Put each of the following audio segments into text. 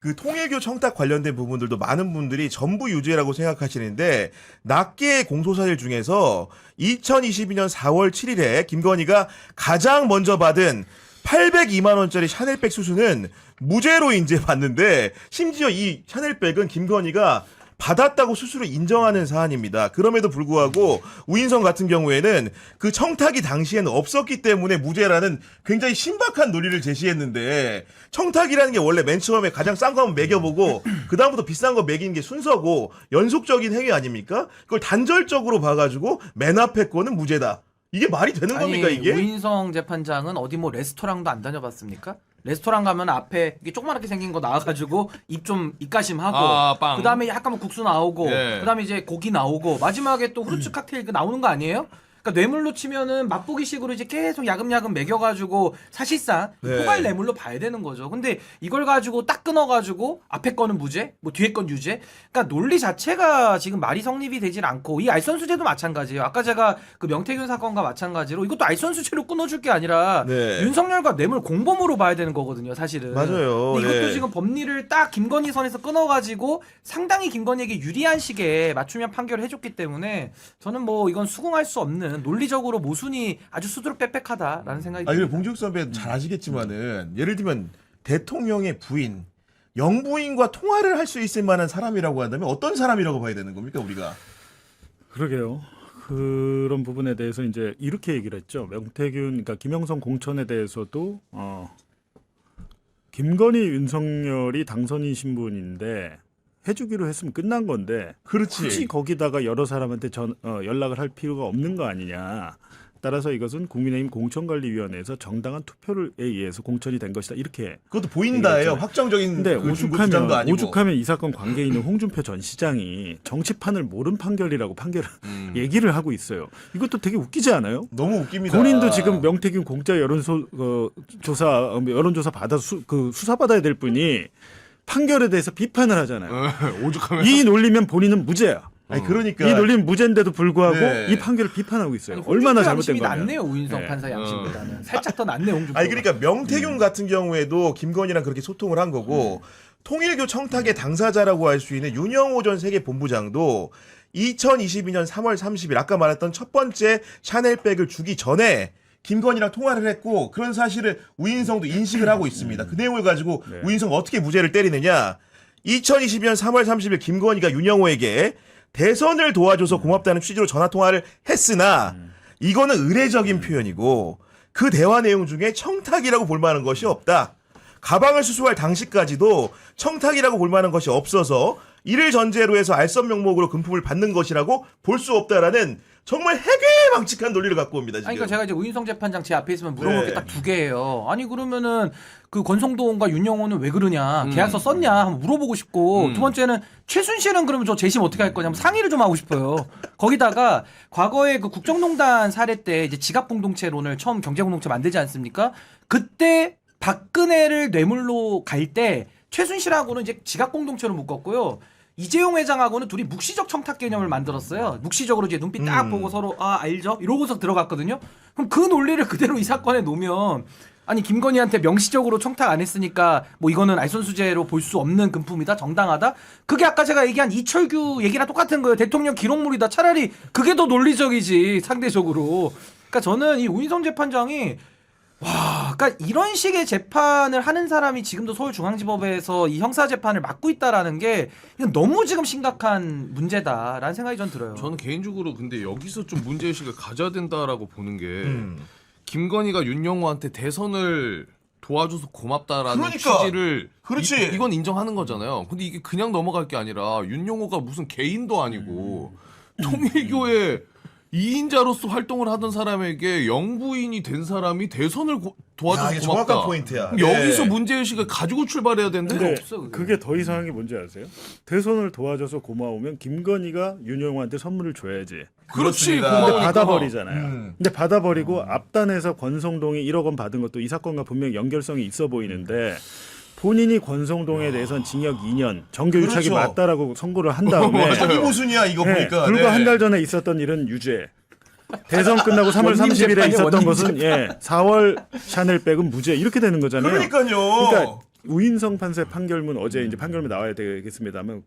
그 통일교 청탁 관련된 부분들도 많은 분들이 전부 유죄라고 생각하시는데 낱개의 공소사실 중에서 2022년 4월 7일에 김건희가 가장 먼저 받은 802만 원짜리 샤넬백 수수는 무죄로 이제 받는데 심지어 이 샤넬백은 김건희가 받았다고 스스로 인정하는 사안입니다. 그럼에도 불구하고 우인성 같은 경우에는 그 청탁이 당시에는 없었기 때문에 무죄라는 굉장히 신박한 논리를 제시했는데 청탁이라는 게 원래 맨 처음에 가장 싼 거 한번 매겨보고 그다음부터 비싼 거 매기는 게 순서고 연속적인 행위 아닙니까? 그걸 단절적으로 봐가지고 맨 앞에 거는 무죄다. 이게 말이 되는 겁니까 이게? 우인성 재판장은 어디 뭐 레스토랑도 안 다녀봤습니까? 레스토랑 가면 앞에 이게 조그맣게 생긴 거 나와가지고 입가심하고 그 다음에 약간 뭐 국수 나오고 그 다음에 이제 고기 나오고 마지막에 또 후르츠 칵테일 그 나오는 거 아니에요? 그러니까 뇌물로 치면은 맛보기식으로 이제 계속 야금야금 먹여가지고 사실상 포괄 뇌물로 봐야 되는 거죠. 근데 이걸 가지고 딱 끊어가지고 앞에 거는 무죄, 뭐 뒤에 건 유죄. 그러니까 논리 자체가 지금 말이 성립이 되질 않고 이 알선수재도 마찬가지예요. 아까 제가 그 명태균 사건과 마찬가지로 이것도 알선수재로 끊어줄 게 아니라 윤석열과 뇌물 공범으로 봐야 되는 거거든요, 사실은. 맞아요. 근데 이것도 지금 법리를 딱 김건희 선에서 끊어가지고 상당히 김건희에게 유리한 식의 맞춤형 판결을 해줬기 때문에 저는 뭐 이건 수긍할 수 없는 논리적으로 모순이 아주 수두룩빽빽하다라는 생각이 듭니다. 그리고 봉지욱 선배 잘 아시겠지만은 예를 들면 대통령의 부인, 영부인과 통화를 할 수 있을 만한 사람이라고 한다면 어떤 사람이라고 봐야 되는 겁니까 우리가? 그러게요. 그런 부분에 대해서 이제 이렇게 얘기를 했죠. 명태균, 그러니까 김영선 공천에 대해서도 김건희, 윤석열이 당선인 신분인데 해주기로 했으면 끝난 건데 그렇지. 굳이 거기다가 여러 사람한테 연락을 할 필요가 없는 거 아니냐. 따라서 이것은 국민의힘 공천관리위원회에서 정당한 투표에 의해서 공천이 된 것이다. 이렇게 그것도 보인다예요. 확정적인 근데 그 주장도 아니고. 오죽하면 이 사건 관계에 있는 홍준표 전 시장이 정치판을 모른 판결이라고 얘기를 하고 있어요. 이것도 되게 웃기지 않아요? 너무 웃깁니다. 본인도 지금 명태균 공짜 여론조사 받아서 수사받아야 될 분이 판결에 대해서 비판을 하잖아요. 오죽하면 이 논리면 본인은 무죄야. 아니 그러니까 이 논리는 무죄인데도 불구하고 이 판결을 비판하고 있어요. 아니, 얼마나 잘못된 양심이 거냐. 낫네요, 우인성 판사 양심보다는. 살짝 더 낫네, 홍준표. 아니 그러니까 명태균 같은 경우에도 김건희랑 그렇게 소통을 한 거고 통일교 청탁의 당사자라고 할 수 있는 윤영호 전 세계본부장도 2022년 3월 30일 아까 말했던 첫 번째 샤넬백을 주기 전에 김건희랑 통화를 했고 그런 사실을 우인성도 인식을 하고 있습니다. 그 내용을 가지고 우인성 어떻게 무죄를 때리느냐. 2022년 3월 30일 김건희가 윤영호에게 대선을 도와줘서 고맙다는 취지로 전화통화를 했으나 이거는 의례적인 표현이고 그 대화 내용 중에 청탁이라고 볼 만한 것이 없다. 가방을 수수할 당시까지도 청탁이라고 볼 만한 것이 없어서 이를 전제로 해서 알선 명목으로 금품을 받는 것이라고 볼 수 없다라는 정말 해괴망측한 논리를 갖고 옵니다. 지금. 아니, 그러니까 제가 이제 우인성 재판장 제 앞에 있으면 물어볼 게 딱 두 개예요. 아니 그러면은 그 권성동과 윤영호는 왜 그러냐, 계약서 썼냐 한번 물어보고 싶고 두 번째는 최순실은 그러면 저 재심 어떻게 할 거냐 한번 상의를 좀 하고 싶어요. 거기다가 과거에 그 국정농단 사례 때 이제 지갑 공동체론을 처음 경제 공동체 만들지 않습니까? 그때 박근혜를 뇌물로 갈 때 최순실하고는 이제 지갑 공동체로 묶었고요. 이재용 회장하고는 둘이 묵시적 청탁 개념을 만들었어요. 묵시적으로 이제 눈빛 딱 보고 서로 알죠? 이러고서 들어갔거든요. 그럼 그 논리를 그대로 이 사건에 놓으면 아니 김건희한테 명시적으로 청탁 안 했으니까 뭐 이거는 알선수재로 볼 수 없는 금품이다, 정당하다. 그게 아까 제가 얘기한 이철규 얘기랑 똑같은 거예요. 대통령 기록물이다. 차라리 그게 더 논리적이지 상대적으로. 그러니까 저는 이 우인성 재판장이 그러니까 이런 식의 재판을 하는 사람이 지금도 서울중앙지법에서 이 형사재판을 맡고 있다라는 게 이건 너무 지금 심각한 문제다라는 생각이 전 들어요. 저는 개인적으로 근데 여기서 좀 문제의식을 가져야 된다라고 보는 게 김건희가 윤영호한테 대선을 도와줘서 고맙다라는 취지를 그렇지. 이건 인정하는 거잖아요. 근데 이게 그냥 넘어갈 게 아니라 윤영호가 무슨 개인도 아니고 통일교의 2인자로서 활동을 하던 사람에게 영부인이 된 사람이 대선을 도와줘서 이게 고맙다. 정확한 포인트야. 그럼 여기서 문제의식을 가지고 출발해야 되는데 근데 없어, 그게. 그게 더 이상한 게 뭔지 아세요? 대선을 도와줘서 고마우면 김건희가 윤영호한테 선물을 줘야지. 그렇지 그렇습니다. 근데 고마우니까. 받아버리잖아요. 근데 받아버리고 앞단에서 권성동이 1억 원 받은 것도 이 사건과 분명히 연결성이 있어 보이는데 본인이 권성동에 대해서는 징역 2년, 정교 유착이 그렇죠. 맞다라고 선고를 한 다음에 사기 모순이야 이거 보니까. 불과 한 달 전에 있었던 일은 유죄. 대선 끝나고 3월 30일에 있었던 것은 4월 샤넬백은 무죄 이렇게 되는 거잖아요. 그러니까요. 그러니까 우인성 판사의 판결문 어제 이제 판결문 나와야 되겠습니다만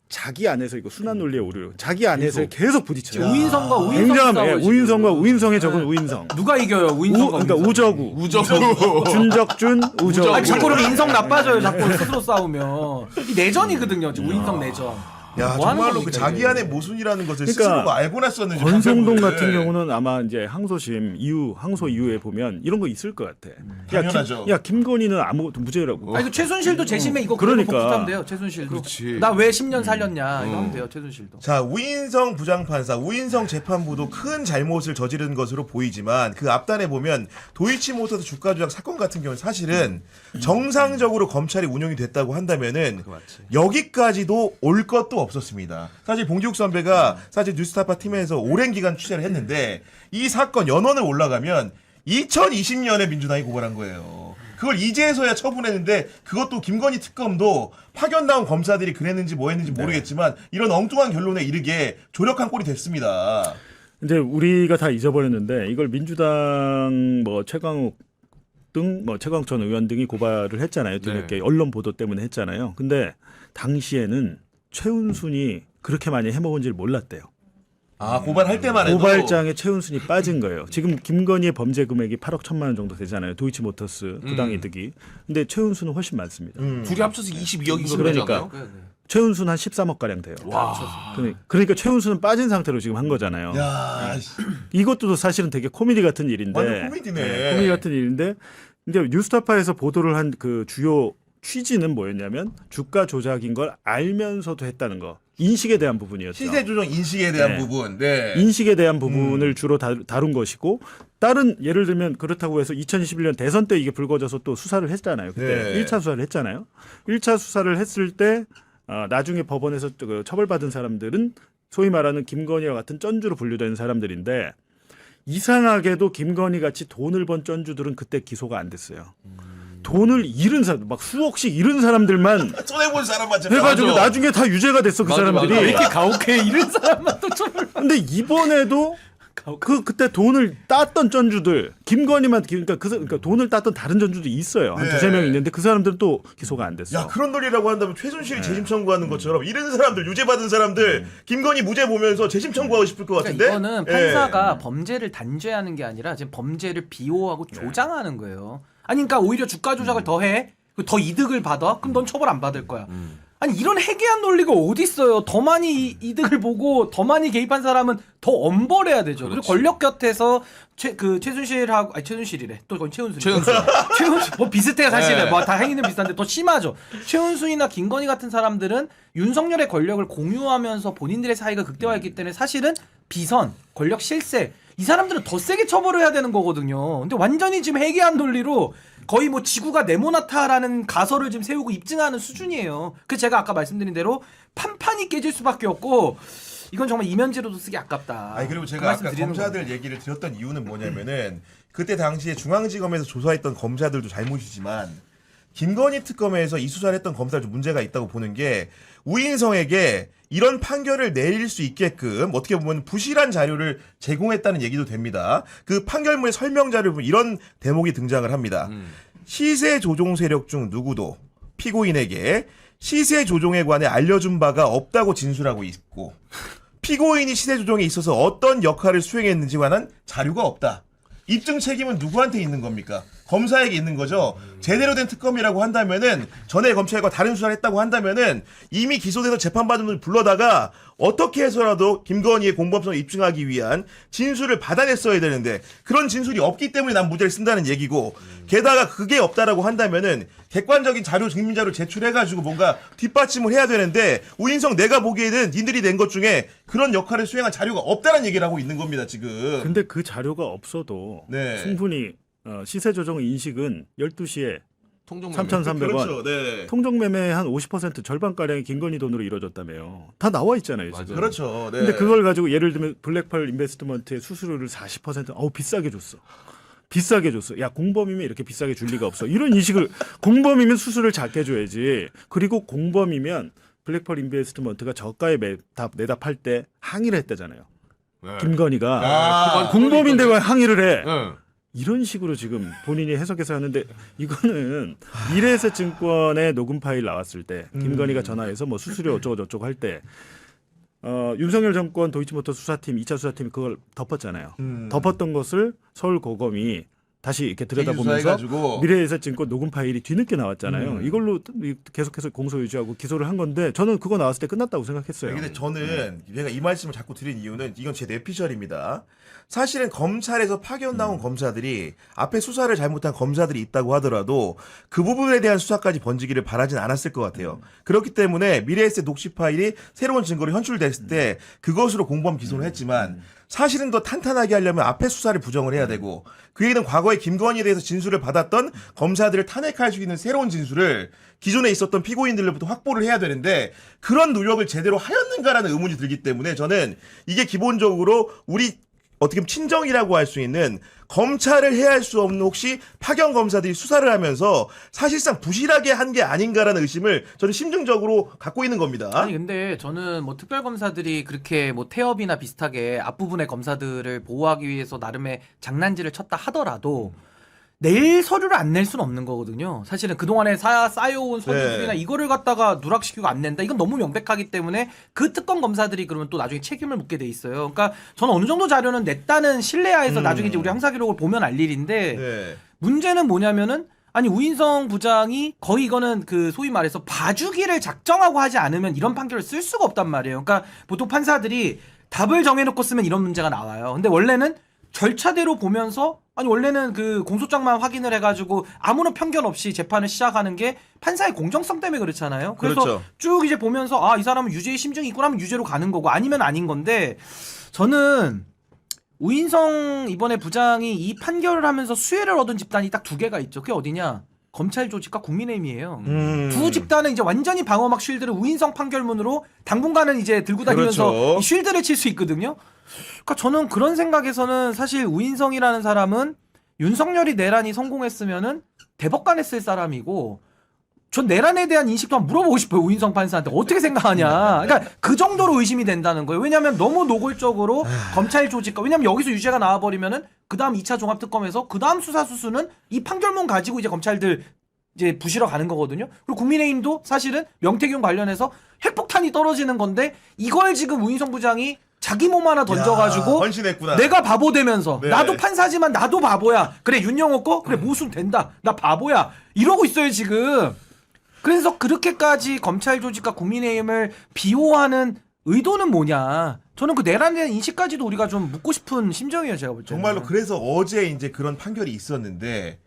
자기 안에서 이거 순환 논리에 오르요. 자기 안에서 계속 부딪혀요. 우인성과 우인성 굉장한 싸워요, 지금. 우인성과 우인성에 적은 우인성. 누가 이겨요? 우인성과 그러니까 우저구, 우정우. 준적준, 우저구. 아니, 자꾸 그러면 인성 나빠져요. 자꾸 스스로 싸우면. 이 내전이거든요. 지금 우인성 내전. 야 뭐 하는 정말로 겁니까, 그 자기 이게? 안의 모순이라는 것을 그러니까 스스로가 알고 났었는지 권성동 판결문을. 같은 경우는 아마 이제 항소심 이후 항소 이후에 보면 이런 거 있을 것 같아. 당연하죠. 야 김건희는 아무것도 무죄라고. 아니 그 최순실도 재심에 이거 그러니까. 복붙하면 돼요. 최순실도. 그렇지. 나 왜 10년 살렸냐 이거 하면 돼요. 최순실도. 자 우인성 부장판사, 우인성 재판부도 큰 잘못을 저지른 것으로 보이지만 그 앞단에 보면 도이치모터스 주가 조작 사건 같은 경우는 사실은 정상적으로 검찰이 운영이 됐다고 한다면은 여기까지도 올 것도 없었습니다. 사실 봉기욱 선배가 사실 뉴스타파 팀에서 오랜 기간 취재를 했는데 이 사건 연원을 올라가면 2020년에 민주당이 고발한 거예요. 그걸 이제서야 처분했는데 그것도 김건희 특검도 파견 나온 검사들이 그랬는지 뭐 했는지 모르겠지만 이런 엉뚱한 결론에 이르게 조력한 꼴이 됐습니다. 이제 우리가 다 잊어버렸는데 이걸 민주당 뭐 최강욱 등 뭐 최강욱 전 의원 등이 고발을 했잖아요. 뒤늦게 언론 보도 때문에 했잖아요. 근데 당시에는 최은순이 그렇게 많이 해먹은지를 몰랐대요. 아 고발할 때만 해도 고발장에 최은순이 빠진 거예요. 지금 김건희의 범죄 금액이 8억 1천만 원 정도 되잖아요. 도이치모터스 부당이득이. 근데 최은순은 훨씬 많습니다. 둘이 합쳐서 22억인가 그러니까. 그러잖아요. 최은순 한 13억 가량 돼요. 와. 그러니까 최은순은 빠진 상태로 지금 한 거잖아요. 야 이것도 사실은 되게 코미디 같은 일인데. 완전 코미디네. 코미디 같은 일인데 이제 뉴스타파에서 보도를 한 그 주요 취지는 뭐였냐면 주가 조작인 걸 알면서도 했다는 거. 인식에 대한 부분이었죠. 시세 조정 인식에 대한 네. 부분. 네. 인식에 대한 부분을 주로 다룬 것이고 다른 예를 들면 그렇다고 해서 2021년 대선 때 이게 불거져서 또 수사를 했잖아요. 그때 네. 1차 수사를 했잖아요. 1차 수사를 했을 때 나중에 법원에서 그 처벌받은 사람들은 소위 말하는 김건희와 같은 쩐주로 분류되는 사람들인데 이상하게도 김건희 같이 돈을 번 쩐주들은 그때 기소가 안 됐어요. 돈을 잃은 사람, 막 수억씩 잃은 사람들만 손해본 사람만 해가지고 맞아. 나중에 다 유죄가 됐어 그 맞아, 사람들이. 맞아. 왜 이렇게 가혹해? 이런 사람만 또 처벌. 근데 이번에도 그때 돈을 땄던 전주들 김건희만 그러니까 돈을 땄던 다른 전주도 있어요. 한 네. 두세 명 있는데 그 사람들은 또 기소가 안 됐어. 야 그런 논리라고 한다면 최순실이 재심 청구하는 것처럼 이런 사람들 유죄 받은 사람들 김건희 무죄 보면서 재심 청구하고 싶을 것 같은데. 그러니까 이거는 판사가 범죄를 단죄하는 게 아니라 지금 범죄를 비호하고 네. 조장하는 거예요. 아니 그러니까 오히려 주가 조작을 더 해. 더 이득을 받아? 그럼 넌 처벌 안 받을 거야. 아니 이런 해괴한 논리가 어디 있어요? 더 많이 이득을 보고 더 많이 개입한 사람은 더 엄벌해야 되죠. 그리고 그렇지. 권력 곁에서 최순실하고 아니 최순실이래. 또 거기 최은순. 최은순. 최은순 뭐 비슷해요 사실은. 네. 뭐 다 행위는 비슷한데 더 심하죠. 최은순이나 김건희 같은 사람들은 윤석열의 권력을 공유하면서 본인들의 사이가 극대화했기 때문에 사실은 비선, 권력 실세 이 사람들은 더 세게 처벌을 해야 되는 거거든요. 근데 완전히 지금 해괴한 논리로 거의 뭐 지구가 네모나타라는 가설을 지금 세우고 입증하는 수준이에요. 그 제가 아까 말씀드린 대로 판판이 깨질 수밖에 없고 이건 정말 이면지로도 쓰기 아깝다. 아니 그리고 그 제가 말씀 아까 드리는 검사들 거예요. 얘기를 드렸던 이유는 뭐냐면은 그때 당시에 중앙지검에서 조사했던 검사들도 잘못이지만 김건희 특검에서 이 수사를 했던 검사도 문제가 있다고 보는 게 우인성에게 이런 판결을 내릴 수 있게끔 어떻게 보면 부실한 자료를 제공했다는 얘기도 됩니다. 그 판결문의 설명 자료를 보면 이런 대목이 등장을 합니다. 시세 조종 세력 중 누구도 피고인에게 시세 조종에 관해 알려준 바가 없다고 진술하고 있고 피고인이 시세 조종에 있어서 어떤 역할을 수행했는지 관한 자료가 없다. 입증 책임은 누구한테 있는 겁니까? 검사에게 있는 거죠. 제대로 된 특검이라고 한다면은 전에 검찰과 다른 수사를 했다고 한다면은 이미 기소돼서 재판받은 분을 불러다가 어떻게 해서라도 김건희의 공범성을 입증하기 위한 진술을 받아냈어야 되는데 그런 진술이 없기 때문에 난 무죄를 쓴다는 얘기고 게다가 그게 없다라고 한다면은 객관적인 자료 증명자료를 제출해가지고 뭔가 뒷받침을 해야 되는데 우인성 내가 보기에는 니들이 낸 것 중에 그런 역할을 수행한 자료가 없다는 얘기를 하고 있는 겁니다 지금. 근데 그 자료가 없어도 네. 충분히 시세 조정 인식은 12시에 통정매매. 3,300원. 그렇죠. 네. 통정매매 한 50% 절반가량이 김건희 돈으로 이루어졌다며요. 다 나와 있잖아요. 지금. 맞아요. 그렇죠. 네. 근데 그걸 가지고 예를 들면 블랙펄 인베스트먼트의 수수료를 40% 비싸게 줬어. 비싸게 줬어. 야 공범이면 이렇게 비싸게 줄 리가 없어. 이런 인식을 공범이면 수수료를 작게 줘야지. 그리고 공범이면 블랙펄 인베스트먼트가 저가에 다 내다 팔 때 항의를 했다잖아요. 네. 김건희가 아, 공범인데 왜 항의를 해? 네. 이런 식으로 지금 본인이 해석해서 하는데 이거는 미래에셋증권의 녹음 파일 나왔을 때 김건희가 전화해서 뭐 수수료 어쩌고 저쩌고 할 때 윤석열 정권 도이치모터 수사팀 2차 수사팀이 그걸 덮었잖아요. 덮었던 것을 서울고검이 다시 이렇게 들여다보면서 수사해가지고. 미래에셋증권 녹음 파일이 뒤늦게 나왔잖아요. 이걸로 계속해서 공소 유지하고 기소를 한 건데 저는 그거 나왔을 때 끝났다고 생각했어요. 근데 저는 제가 이 말씀을 자꾸 드린 이유는 이건 제 뇌피셜입니다. 사실은 검찰에서 파견 나온 검사들이 앞에 수사를 잘못한 검사들이 있다고 하더라도 그 부분에 대한 수사까지 번지기를 바라진 않았을 것 같아요. 그렇기 때문에 미래에셋 녹취 파일이 새로운 증거로 현출됐을 때 그것으로 공범 기소를 했지만 사실은 더 탄탄하게 하려면 앞에 수사를 부정을 해야 되고 그 얘기는 과거에 김건희에 대해서 진술을 받았던 검사들을 탄핵할 수 있는 새로운 진술을 기존에 있었던 피고인들로부터 확보를 해야 되는데 그런 노력을 제대로 하였는가라는 의문이 들기 때문에 저는 이게 기본적으로 우리 어떻게 보면 친정이라고 할 수 있는 검찰을 해할 수 없는 혹시 파견 검사들이 수사를 하면서 사실상 부실하게 한 게 아닌가라는 의심을 저는 심증적으로 갖고 있는 겁니다. 아니 근데 저는 뭐 특별검사들이 그렇게 뭐 태업이나 비슷하게 앞부분의 검사들을 보호하기 위해서 나름의 장난질을 쳤다 하더라도 낼 서류를 안 낼 수는 없는 거거든요. 사실은 그동안에 쌓여온 서류들이나 네. 이거를 갖다가 누락시키고 안 낸다. 이건 너무 명백하기 때문에 그 특검 검사들이 그러면 또 나중에 책임을 묻게 돼 있어요. 그러니까 저는 어느 정도 자료는 냈다는 신뢰하에서 나중에 이제 우리 형사 기록을 보면 알 일인데 네. 문제는 뭐냐면은 아니 우인성 부장이 거의 이거는 그 소위 말해서 봐주기를 작정하고 하지 않으면 이런 판결을 쓸 수가 없단 말이에요. 그러니까 보통 판사들이 답을 정해놓고 쓰면 이런 문제가 나와요. 근데 원래는 절차대로 보면서 아니 원래는 그 공소장만 확인을 해가지고 아무런 편견 없이 재판을 시작하는 게 판사의 공정성 때문에 그렇잖아요. 그래서 그렇죠. 쭉 이제 보면서 아 이 사람은 유죄의 심증이 있구나 하면 유죄로 가는 거고 아니면 아닌 건데 저는 우인성 이번에 부장이 이 판결을 하면서 수혜를 얻은 집단이 딱 두 개가 있죠. 그게 어디냐? 검찰 조직과 국민의힘이에요. 두 집단은 이제 완전히 방어막 쉴드를 우인성 판결문으로 당분간은 이제 들고 다니면서 그렇죠. 이 쉴드를 칠 수 있거든요. 그러니까 저는 그런 생각에서는 사실 우인성이라는 사람은 윤석열이 내란이 성공했으면은 대법관에 쓸 사람이고 전 내란에 대한 인식도 한번 물어보고 싶어요. 우인성 판사한테 어떻게 생각하냐. 그러니까 그 정도로 의심이 된다는 거예요. 왜냐하면 너무 노골적으로 검찰 조직과 왜냐하면 여기서 유죄가 나와버리면은 그 다음 2차 종합특검에서 그 다음 수사 수수는 이 판결문 가지고 이제 검찰들 이제 부시러 가는 거거든요. 그리고 국민의힘도 사실은 명태균 관련해서 핵폭탄이 떨어지는 건데 이걸 지금 우인성 부장이 자기 몸 하나 던져가지고 헌신했구나. 내가 바보 되면서 네. 나도 판사지만 나도 바보야. 그래 윤영호 거 그래 모순 된다. 나 바보야. 이러고 있어요 지금. 그래서 그렇게까지 검찰 조직과 국민의힘을 비호하는 의도는 뭐냐. 저는 그 내란에 대한 인식까지도 우리가 좀 묻고 싶은 심정이에요 제가 볼 때. 정말로 그래서 어제 이제 그런 판결이 있었는데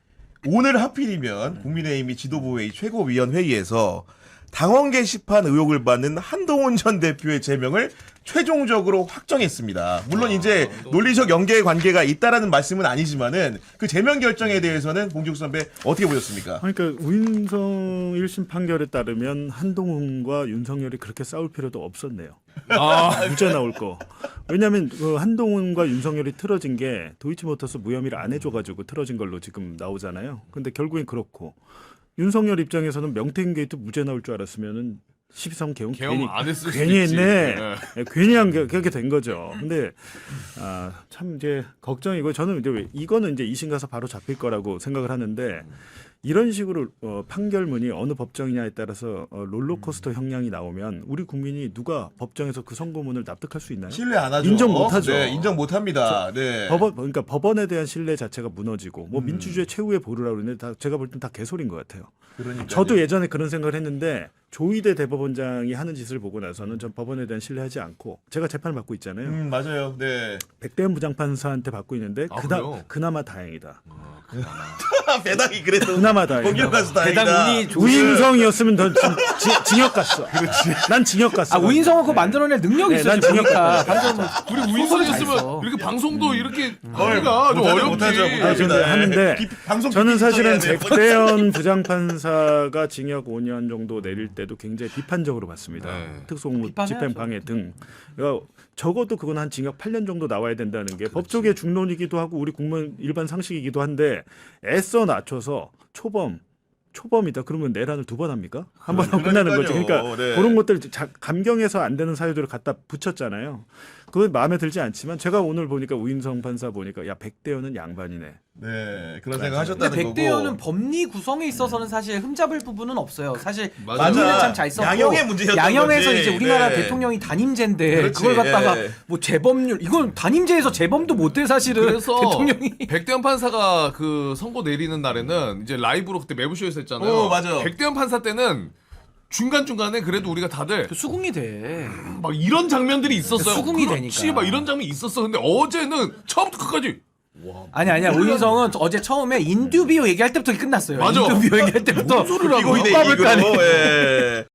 오늘 하필이면 국민의힘이 지도부회의 최고위원회의에서 당원 게시판 의혹을 받는 한동훈 전 대표의 제명을 최종적으로 확정했습니다. 물론 이제 논리적 연계 관계가 있다라는 말씀은 아니지만은 그 제명 결정에 대해서는 봉juk 선배 어떻게 보셨습니까? 그러니까 우인성 1심 판결에 따르면 한동훈과 윤석열이 그렇게 싸울 필요도 없었네요. 무죄 나올 거. 왜냐하면 그 한동훈과 윤석열이 틀어진 게 도이치모터스 무혐의를 안 해줘가지고 틀어진 걸로 지금 나오잖아요. 근데 결국엔 그렇고 윤석열 입장에서는 명태균 게이트 무죄 나올 줄 알았으면은 12선 개헌 개헌 안 했을 수도 괜히 있지. 했네. 네. 네, 괜히 한 게 그렇게 된 거죠. 근데 참 이제 걱정이고 저는 이제 이거는 이제 2심 가서 바로 잡힐 거라고 생각을 하는데 이런 식으로 판결문이 어느 법정이냐에 따라서 롤러코스터 형량이 나오면 우리 국민이 누가 법정에서 그 선고문을 납득할 수 있나요? 신뢰 안 하죠. 인정 못 하죠. 네, 인정 못 합니다. 네. 그러니까 법원에 대한 신뢰 자체가 무너지고 뭐 민주주의 최후의 보루라고 그러는데 다 제가 볼 땐 다 개소리인 것 같아요. 그러니까요. 저도 예전에 그런 생각을 했는데 조희대 대법원장이 하는 짓을 보고 나서는 전 법원에 대한 신뢰하지 않고 제가 재판을 받고 있잖아요. 맞아요. 네. 백대현 부장판사한테 받고 있는데 그래요? 그나마 다행이다. 배당이 그래도 그나마 다행이다. 거기로 가서 다행이다. 배당 운이 우인성이었으면 넌 징역 갔어. 그렇지. 난 징역 갔어. 아 우인성은 그거 만들어낼 능력이 네, 있어요. 난 징역 그러니까 갔다. 방금 우리 우인성이었으면 이렇게 방송도 이렇게 하기가 좀 못하죠, 어렵지. 못하죠. 아, 근데 하는데 방송 저는 사실은 PPT 백대현 부장판사가 징역 5년 정도 내릴 때도 굉장히 비판적으로 봤습니다. 네. 특수공무 비판해야죠. 집행방해 등. 그러니까 적어도 그건 한 징역 8년 정도 나와야 된다는 게 법조계 중론이기도 하고 우리 국민 일반 상식이기도 한데 애써 낮춰서 초범이다. 그러면 내란을 2번 합니까? 한 번 하고 끝나는 거죠. 그러니까 네. 그런 것들 감경해서 안 되는 사유들을 갖다 붙였잖아요. 그건 마음에 들지 않지만 제가 오늘 보니까 우인성 판사 보니까 야 백대현은 양반이네. 네, 그런 생각 하셨다는 근데 거고. 백대현은 법리 구성에 있어서는 사실 흠잡을 부분은 없어요. 사실 맞아. 법리는 참 잘 썼고 양형의 문제였던 양형에서 거지. 이제 우리나라 네. 대통령이 단임제인데 그렇지, 그걸 갖다가 예. 뭐 재범률 이건 단임제에서 재범도 못돼 사실은 그래서 대통령이 백대현 판사가 그 선고 내리는 날에는 이제 라이브로 그때 매부쇼에서 했잖아요. 맞아. 백대현 판사 때는 중간중간에 그래도 우리가 다들 수긍이 돼. 막 이런 장면들이 있었어요. 수긍이 그렇지, 되니까. 막 이런 장면이 있었어. 근데 어제는 처음부터 끝까지 아니야 오인성은 어제 처음에 인두비오 얘기할 때부터 끝났어요. 맞아. 인두비오 얘기할 때부터 뭔 소리를 하고 이고 이대 국밥을 까네. 이고. 예.